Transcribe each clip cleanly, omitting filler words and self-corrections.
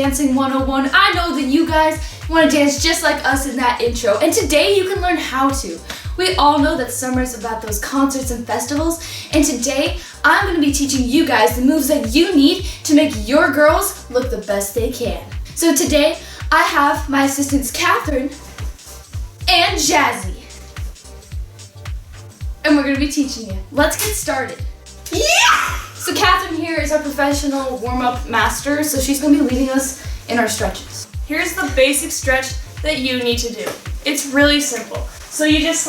Dancing 101. I know that you guys want to dance just like us in that intro, and today you can learn how to. We all know that summer is about those concerts and festivals, and today I'm going to be teaching you guys the moves that you need to make your girls look the best they can. So today I have my assistants Katherine and Jazzy, and we're going to be teaching you. Let's get started. Yeah! So Katherine here is our professional warm-up master, so she's going to be leading us in our stretches. Here's the basic stretch that you need to do. It's really simple. So you just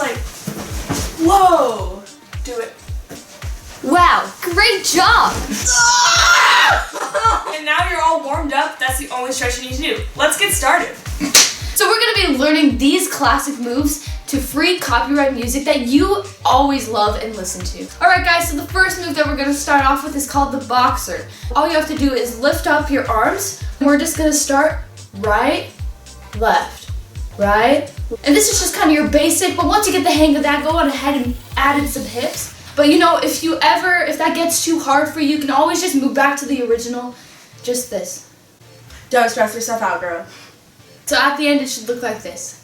whoa, do it. Wow, great job! And now you're all warmed up, that's the only stretch you need to do. Let's get started. So we're going to be learning these classic moves to free copyright music that you always love and listen to. Alright guys, so the first move that we're going to start off with is called the boxer. All you have to do is lift up your arms, and we're just going to start right, left, right. And this is just kind of your basic, but once you get the hang of that, go on ahead and add in some hips. But you know, if that gets too hard for you, you can always just move back to the original, just this. Don't stress yourself out, girl. So at the end, it should look like this.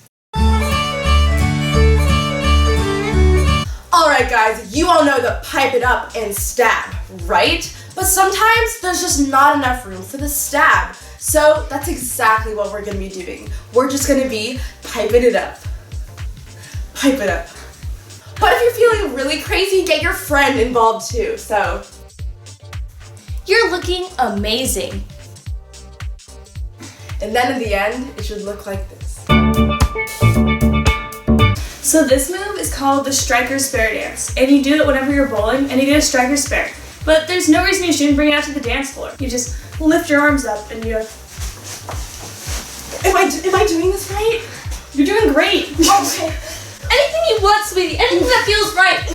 Alright guys, you all know the pipe it up and stab, right? But sometimes there's just not enough room for the stab. So that's exactly what we're going to be doing. We're just going to be piping it up. Pipe it up. But if you're feeling really crazy, get your friend involved too, so. You're looking amazing. And then in the end, it should look like this. So this move is called the striker spare dance. And you do it whenever you're bowling and you do a striker spare. But there's no reason you shouldn't bring it out to the dance floor. You just lift your arms up and you Am I doing this right? You're doing great. Okay. Anything you want, sweetie. Anything that feels right.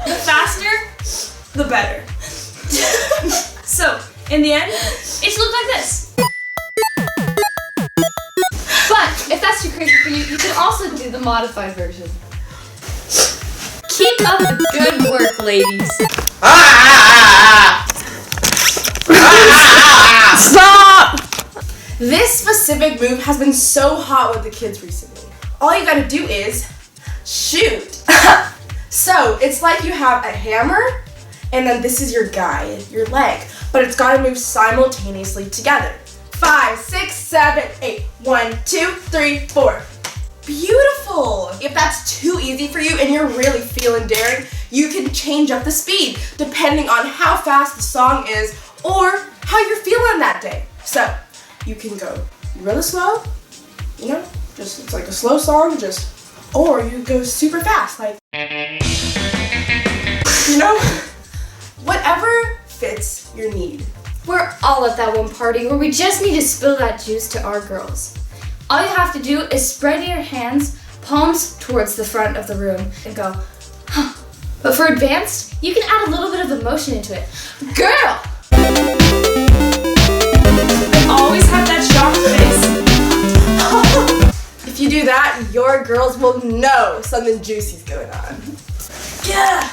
The faster, the better. So, in the end, it should look like this. But if that's too crazy for you, you can also do the modified version. Keep up the good work, ladies. Stop! This specific move has been so hot with the kids recently. All you gotta do is shoot. So it's like you have a hammer, and then this is your guide, your leg, but it's gotta move simultaneously together. 5, 6, 7, 8. 1, 2, 3, 4. Beautiful! If that's too easy for you and you're really feeling daring, you can change up the speed depending on how fast the song is or how you're feeling that day. So you can go really slow, you know, just it's like a slow song, or you go super fast, like, you know, whatever fits your need. We're all at that one party where we just need to spill that juice to our girls. All you have to do is spread your hands, palms towards the front of the room, and go, huh. But for advanced, you can add a little bit of emotion into it. Girl! And always have that shocked face. If you do that, your girls will know something juicy's going on. Yeah!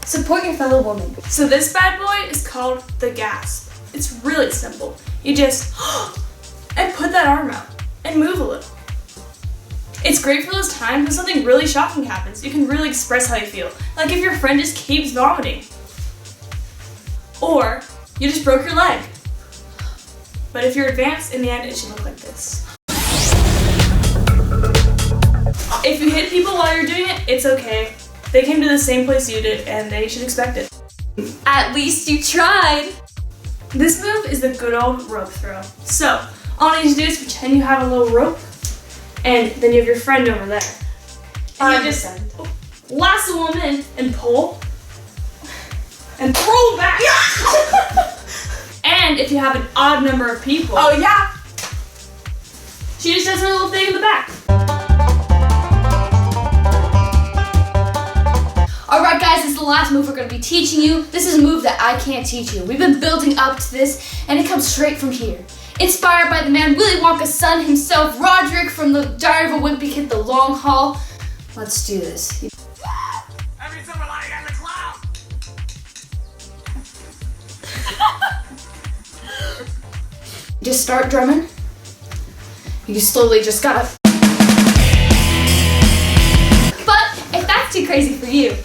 Support your fellow woman. So this bad boy is called the gasp. It's really simple. You just and put that arm out and move a little. It's great for those times when something really shocking happens. You can really express how you feel. Like if your friend just keeps vomiting. Or you just broke your leg. But if you're advanced, in the end, it should look like this. If you hit people while you're doing it, it's okay. They came to the same place you did, and they should expect it. At least you tried. This move is the good old rope throw. So, all you need to do is pretend you have a little rope, and then you have your friend over there. And you just lasso them in and pull, and throw them back. And if you have an odd number of people, Oh yeah! she just does her little thing in the back. Alright guys, this is the last move we're going to be teaching you. This is a move that I can't teach you. We've been building up to this, and it comes straight from here. Inspired by the man Willy Wonka's son himself, Roderick from the Diary of a Wimpy Kid, The Long Haul. Let's do this. Every summer light and the cloud. Just start drumming. You slowly just gotta. But if that's too crazy for you,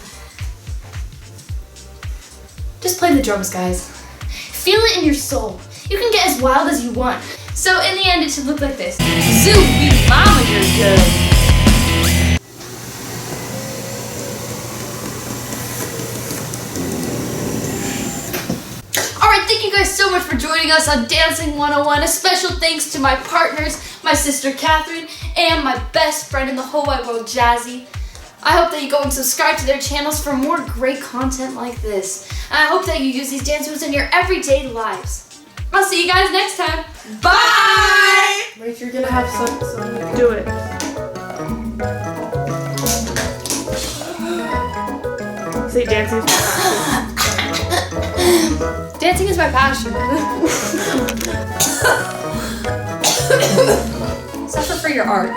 just play the drums, guys. Feel it in your soul. You can get as wild as you want. So in the end, it should look like this. Zoom, mama, you're good. Alright, thank you guys so much for joining us on Dancing 101. A special thanks to my partners, my sister Katherine, and my best friend in the whole wide world, Jazzy. I hope that you go and subscribe to their channels for more great content like this. And I hope that you use these dance moves in your everyday lives. I'll see you guys next time. Bye! Wait, you're gonna have some. Do it. Say dancing is my passion. Dancing is my passion. Suffer for your art.